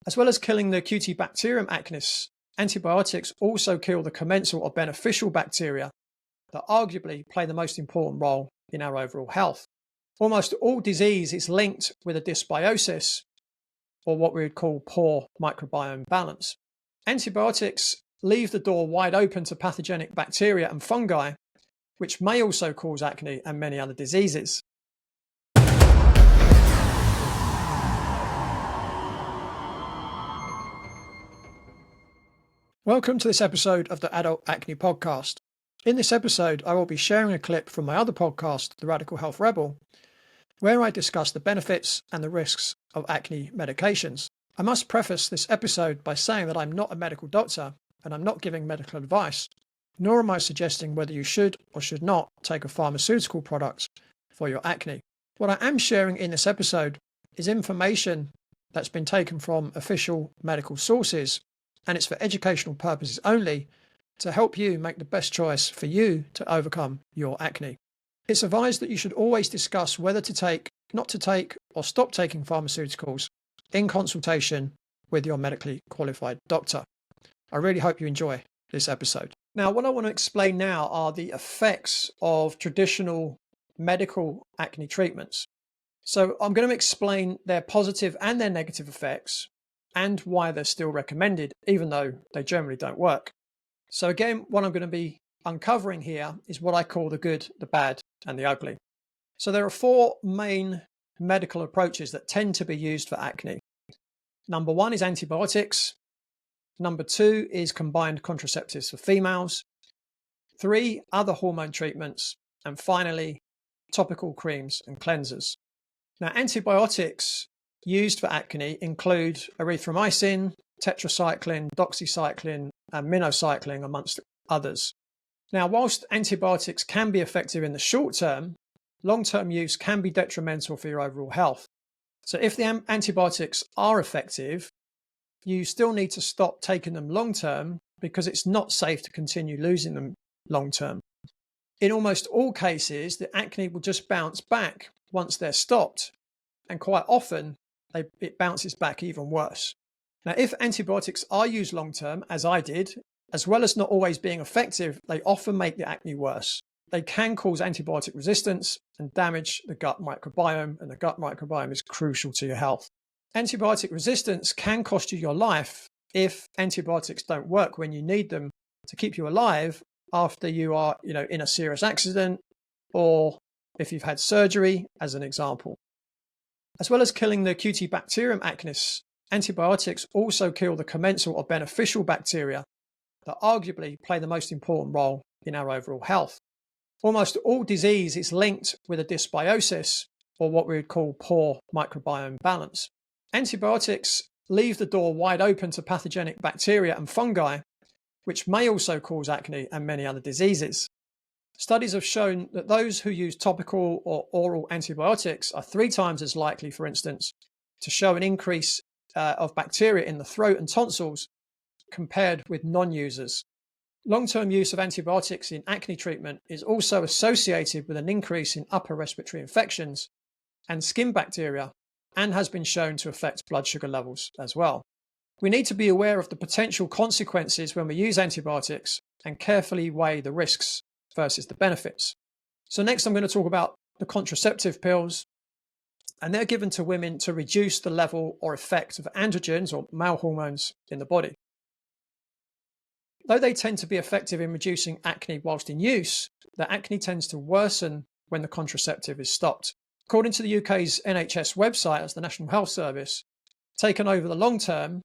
As well as killing the Cutibacterium acnes, antibiotics also kill the commensal or beneficial bacteria that arguably play the most important role in our overall health. Almost all disease is linked with a dysbiosis, or what we would call poor microbiome balance. Antibiotics leave the door wide open to pathogenic bacteria and fungi, which may also cause acne and many other diseases. Welcome to this episode of the Adult Acne Podcast. In this episode, I will be sharing a clip from my other podcast, The Radical Health Rebel, where I discuss the benefits and the risks of acne medications. I must preface this episode by saying that I'm not a medical doctor and I'm not giving medical advice, nor am I suggesting whether you should or should not take a pharmaceutical product for your acne. What I am sharing in this episode is information that's been taken from official medical sources, and it's for educational purposes only to help you make the best choice for you to overcome your acne. It's advised that you should always discuss whether to take, not to take, or stop taking pharmaceuticals in consultation with your medically qualified doctor. I really hope you enjoy this episode. Now, what I want to explain now are the effects of traditional medical acne treatments. So I'm going to explain their positive and their negative effects and why they're still recommended, even though they generally don't work. So again, what I'm going to be uncovering here is what I call the good, the bad, and the ugly. So there are four main medical approaches that tend to be used for acne. Number one is antibiotics. Number two is combined contraceptives for females. Three, other hormone treatments. And finally, topical creams and cleansers. Now, antibiotics used for acne include erythromycin, tetracycline, doxycycline, and minocycline, amongst others. Now, whilst antibiotics can be effective in the short term, long-term use can be detrimental for your overall health. So if the antibiotics are effective, you still need to stop taking them long-term because it's not safe to continue losing them long-term. In almost all cases, the acne will just bounce back once they're stopped, and quite often it bounces back even worse. Now, if antibiotics are used long-term, as I did, as well as not always being effective, they often make the acne worse. They can cause antibiotic resistance and damage the gut microbiome, and the gut microbiome is crucial to your health. Antibiotic resistance can cost you your life if antibiotics don't work when you need them to keep you alive after you are, in a serious accident, or if you've had surgery, as an example. As well as killing the Cutibacterium acnes, antibiotics also kill the commensal or beneficial bacteria that arguably play the most important role in our overall health. Almost all disease is linked with a dysbiosis, or what we would call poor microbiome balance. Antibiotics leave the door wide open to pathogenic bacteria and fungi, which may also cause acne and many other diseases. Studies have shown that those who use topical or oral antibiotics are 3 times as likely, for instance, to show an increase of bacteria in the throat and tonsils compared with non-users. Long-term use of antibiotics in acne treatment is also associated with an increase in upper respiratory infections and skin bacteria, and has been shown to affect blood sugar levels as well. We need to be aware of the potential consequences when we use antibiotics and carefully weigh the risks versus the benefits. So next I'm going to talk about the contraceptive pills, and they're given to women to reduce the level or effect of androgens, or male hormones, in the body. Though they tend to be effective in reducing acne whilst in use, the acne tends to worsen when the contraceptive is stopped. According to the UK's NHS website, as the National Health Service, taken over the long term,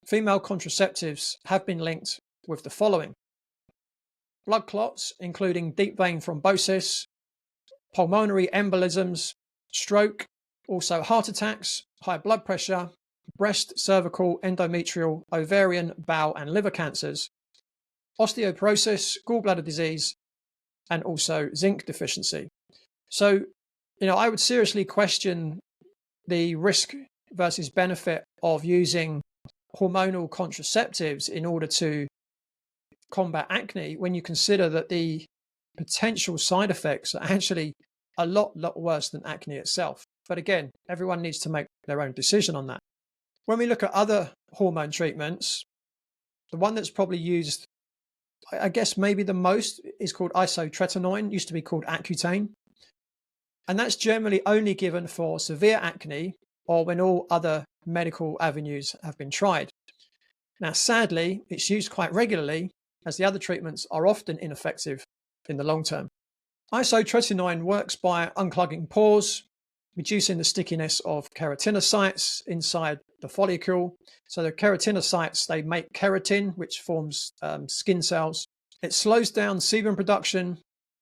female contraceptives have been linked with the following: blood clots, including deep vein thrombosis, pulmonary embolisms, stroke, also heart attacks, high blood pressure, breast, cervical, endometrial, ovarian, bowel and liver cancers, osteoporosis, gallbladder disease, and also zinc deficiency. So, I would seriously question the risk versus benefit of using hormonal contraceptives in order to combat acne when you consider that the potential side effects are actually a lot worse than acne itself. But again, everyone needs to make their own decision on that. When we look at other hormone treatments, the one that's probably used, I guess maybe the most, is called isotretinoin, used to be called Accutane. And that's generally only given for severe acne or when all other medical avenues have been tried. Now, sadly, it's used quite regularly as the other treatments are often ineffective in the long term. Isotretinoin works by unclogging pores, reducing the stickiness of keratinocytes inside the follicle. So the keratinocytes, they make keratin, which forms skin cells. It slows down sebum production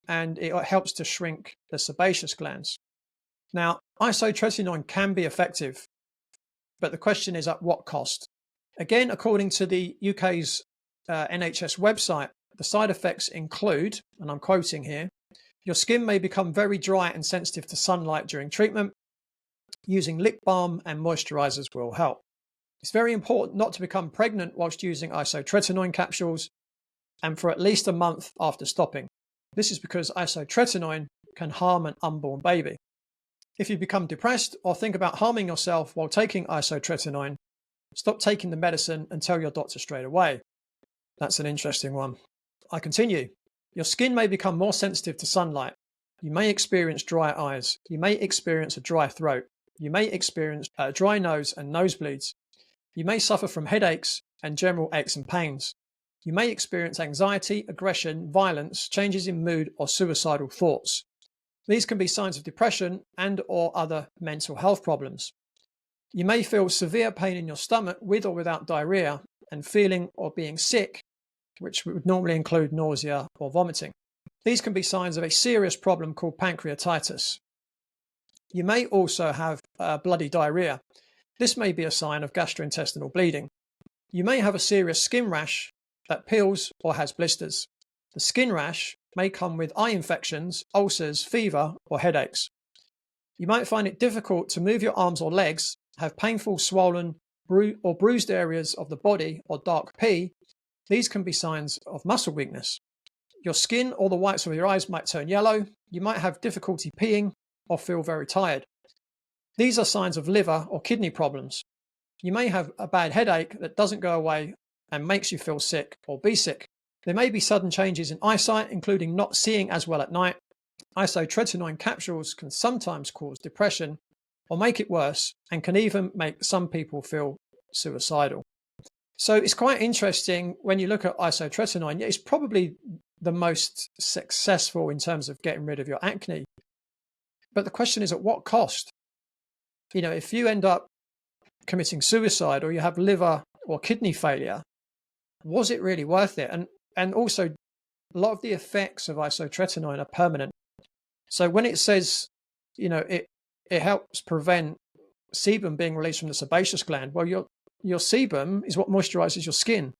and it helps to shrink the sebaceous glands. Now, isotretinoin can be effective, but the question is at what cost? Again, according to the UK's NHS website, the side effects include, and I'm quoting here, your skin may become very dry and sensitive to sunlight during treatment. Using lip balm and moisturizers will help. It's very important not to become pregnant whilst using isotretinoin capsules and for at least a month after stopping. This is because isotretinoin can harm an unborn baby. If you become depressed or think about harming yourself while taking isotretinoin, stop taking the medicine and tell your doctor straight away. That's an interesting one. I continue. Your skin may become more sensitive to sunlight. You may experience dry eyes. You may experience a dry throat. You may experience a dry nose and nosebleeds. You may suffer from headaches and general aches and pains. You may experience anxiety, aggression, violence, changes in mood, or suicidal thoughts. These can be signs of depression and or other mental health problems. You may feel severe pain in your stomach with or without diarrhea and feeling or being sick, which would normally include nausea or vomiting. These can be signs of a serious problem called pancreatitis. You may also have bloody diarrhea. This may be a sign of gastrointestinal bleeding. You may have a serious skin rash that peels or has blisters. The skin rash may come with eye infections, ulcers, fever, or headaches. You might find it difficult to move your arms or legs, have painful, swollen, or bruised areas of the body, or dark pee. These can be signs of muscle weakness. Your skin or the whites of your eyes might turn yellow. You might have difficulty peeing or feel very tired. These are signs of liver or kidney problems. You may have a bad headache that doesn't go away and makes you feel sick or be sick. There may be sudden changes in eyesight, including not seeing as well at night. Isotretinoin capsules can sometimes cause depression or make it worse and can even make some people feel suicidal. So it's quite interesting when you look at isotretinoin. It's probably the most successful in terms of getting rid of your acne. But the question is, at what cost? You know, if you end up committing suicide or you have liver or kidney failure, was it really worth it? And also, a lot of the effects of isotretinoin are permanent. So when it says, you know, it helps prevent sebum being released from the sebaceous gland, well, your sebum is what moisturizes your skin.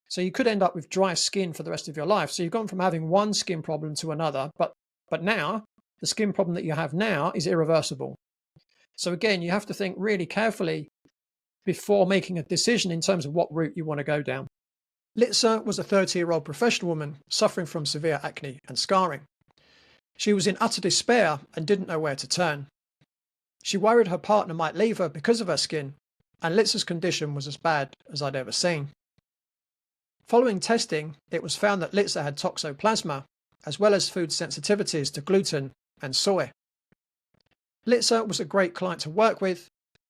So you could end up with dry skin for the rest of your life. So you've gone from having one skin problem to another, but now the skin problem that you have now is irreversible. So again, you have to think really carefully before making a decision in terms of what route you want to go down. Litsa was a 30-year-old professional woman suffering from severe acne and scarring. She was in utter despair and didn't know where to turn. She worried her partner might leave her because of her skin, and Litsa's condition was as bad as I'd ever seen. Following testing, it was found that Litsa had toxoplasma, as well as food sensitivities to gluten and soy. Litsa was a great client to work with.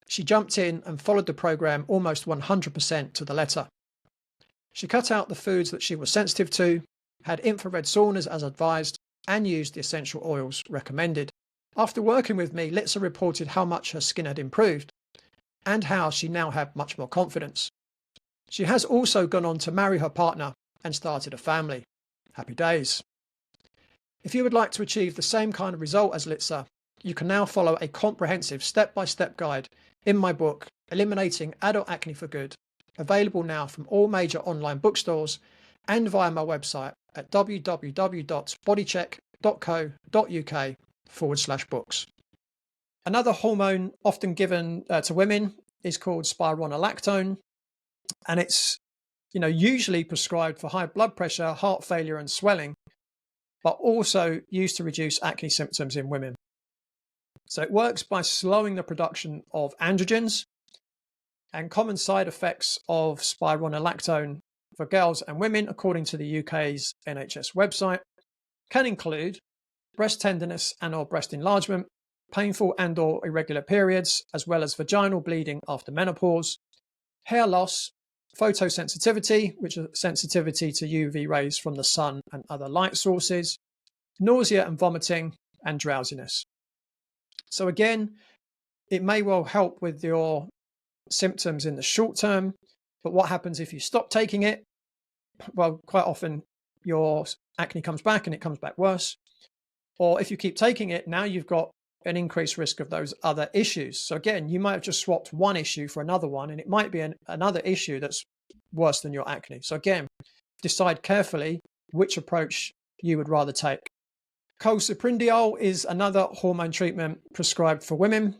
She jumped in and followed the program almost 100% to the letter. She cut out the foods that she was sensitive to, had infrared saunas as advised, and used the essential oils recommended. After working with me, Litsa reported how much her skin had improved and how she now had much more confidence. She has also gone on to marry her partner and started a family. Happy days. If you would like to achieve the same kind of result as Litsa, you can now follow a comprehensive step-by-step guide in my book, Eliminating Adult Acne for Good, available now from all major online bookstores and via my website at www.bodycheck.co.uk/books. Another hormone often given to women is called spironolactone, and it's usually prescribed for high blood pressure, heart failure and swelling, but also used to reduce acne symptoms in women. So it works by slowing the production of androgens. And common side effects of spironolactone for girls and women, according to the UK's NHS website, can include breast tenderness and or breast enlargement, painful and or irregular periods, as well as vaginal bleeding after menopause, hair loss, photosensitivity, which is sensitivity to UV rays from the sun and other light sources, nausea and vomiting, and drowsiness. So again, it may well help with your symptoms in the short term, but what happens if you stop taking it? Well, quite often your acne comes back and it comes back worse. Or if you keep taking it, now you've got an increased risk of those other issues. So again, you might have just swapped one issue for another one, and it might be another issue that's worse than your acne. So again, decide carefully which approach you would rather take. Colciprindiol is another hormone treatment prescribed for women,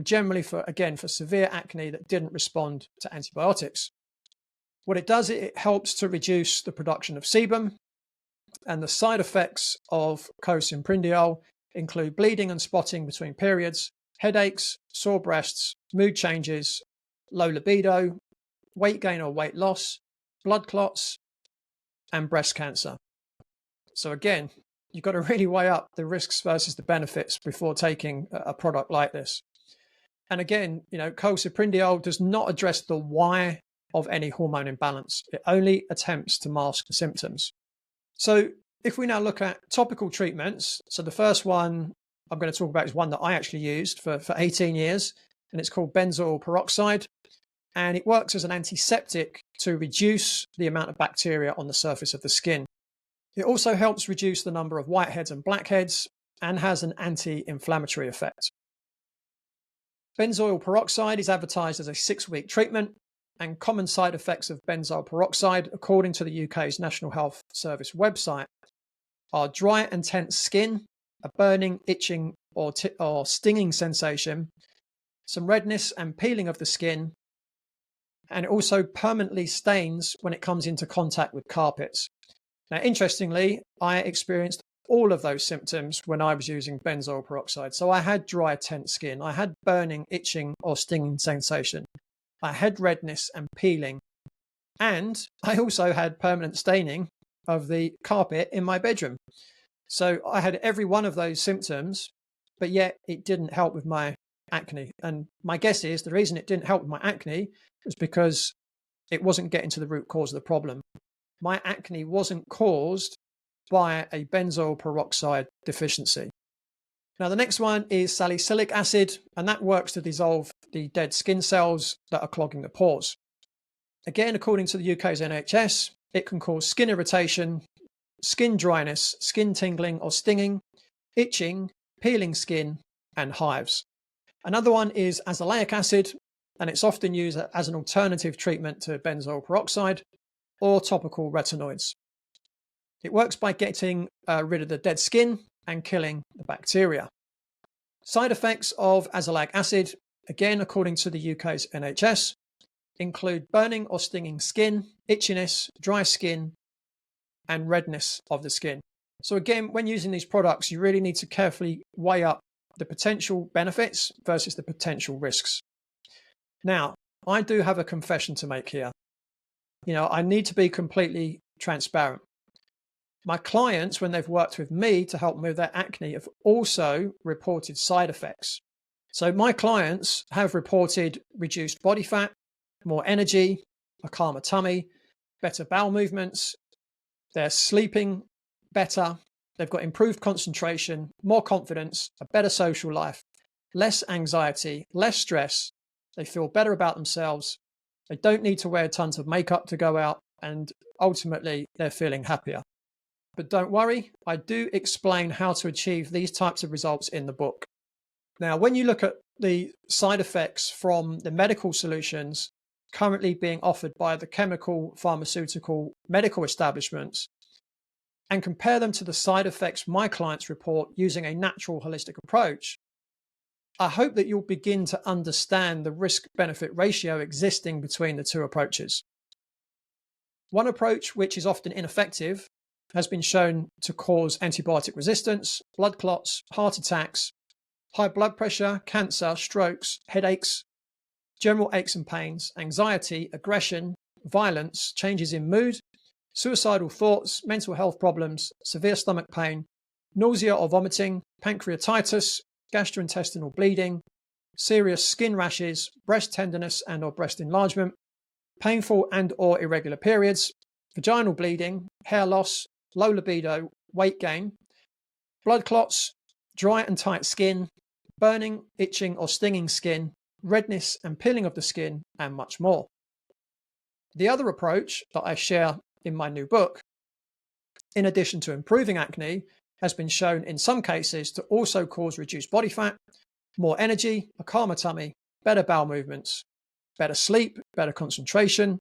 generally for severe acne that didn't respond to antibiotics. What it does, it helps to reduce the production of sebum, and the side effects of colciprindiol include bleeding and spotting between periods, headaches, sore breasts, mood changes, low libido, weight gain or weight loss, blood clots, and breast cancer. So again, you've got to really weigh up the risks versus the benefits before taking a product like this. And again, colciprindiol does not address the why of any hormone imbalance. It only attempts to mask the symptoms. So if we now look at topical treatments, so the first one I'm going to talk about is one that I actually used for 18 years, and it's called benzoyl peroxide. And it works as an antiseptic to reduce the amount of bacteria on the surface of the skin. It also helps reduce the number of whiteheads and blackheads and has an anti-inflammatory effect. Benzoyl peroxide is advertised as a 6-week treatment, and common side effects of benzoyl peroxide, according to the UK's National Health Service website, are dry and tense skin, a burning, itching, or stinging sensation, some redness and peeling of the skin, and it also permanently stains when it comes into contact with carpets. Now, interestingly, I experienced all of those symptoms when I was using benzoyl peroxide. So I had dry, tense skin, I had burning, itching, or stinging sensation, I had redness and peeling, and I also had permanent staining of the carpet in my bedroom. So I had every one of those symptoms, but yet it didn't help with my acne. And my guess is the reason it didn't help with my acne was because it wasn't getting to the root cause of the problem. My acne wasn't caused by a benzoyl peroxide deficiency. Now, the next one is salicylic acid, and that works to dissolve the dead skin cells that are clogging the pores. Again, according to the UK's NHS, it can cause skin irritation, skin dryness, skin tingling or stinging, itching, peeling skin, and hives. Another one is azelaic acid, and it's often used as an alternative treatment to benzoyl peroxide or topical retinoids. It works by getting rid of the dead skin and killing the bacteria. Side effects of azelaic acid, again according to the UK's NHS, include burning or stinging skin, itchiness, dry skin, and redness of the skin. So again, when using these products, you really need to carefully weigh up the potential benefits versus the potential risks. Now, I do have a confession to make here. I need to be completely transparent. My clients, when they've worked with me to help them with their acne, have also reported side effects. So my clients have reported reduced body fat, more energy, a calmer tummy, better bowel movements, they're sleeping better, they've got improved concentration, more confidence, a better social life, less anxiety, less stress, they feel better about themselves, they don't need to wear tons of makeup to go out, and ultimately they're feeling happier. But don't worry, I do explain how to achieve these types of results in the book. Now, when you look at the side effects from the medical solutions currently being offered by the chemical, pharmaceutical, medical establishments, and compare them to the side effects my clients report using a natural holistic approach, I hope that you'll begin to understand the risk-benefit ratio existing between the two approaches. One approach, which is often ineffective, has been shown to cause antibiotic resistance, blood clots, heart attacks, high blood pressure, cancer, strokes, headaches, general aches and pains, anxiety, aggression, violence, changes in mood, suicidal thoughts, mental health problems, severe stomach pain, nausea or vomiting, pancreatitis, gastrointestinal bleeding, serious skin rashes, breast tenderness and or breast enlargement, painful and or irregular periods, vaginal bleeding, hair loss, low libido, weight gain, blood clots, dry and tight skin, burning, itching or stinging skin, redness and peeling of the skin, and much more. The other approach that I share in my new book, in addition to improving acne, has been shown in some cases to also cause reduced body fat, more energy, a calmer tummy, better bowel movements, better sleep, better concentration,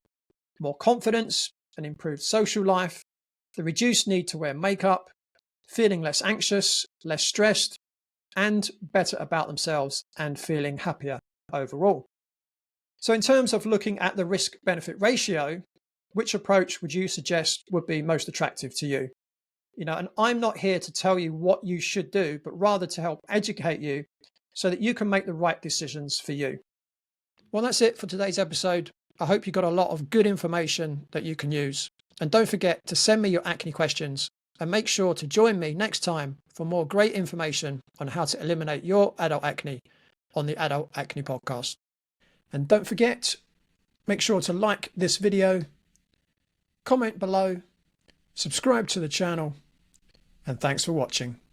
more confidence, an improved social life, the reduced need to wear makeup, feeling less anxious, less stressed, and better about themselves and feeling happier overall. So in terms of looking at the risk-benefit ratio, which approach would you suggest would be most attractive to you? And I'm not here to tell you what you should do, but rather to help educate you so that you can make the right decisions for you. Well, that's it for today's episode. I hope you got a lot of good information that you can use. And don't forget to send me your acne questions and make sure to join me next time for more great information on how to eliminate your adult acne on the Adult Acne Podcast. And don't forget, make sure to like this video, comment below, subscribe to the channel, and thanks for watching.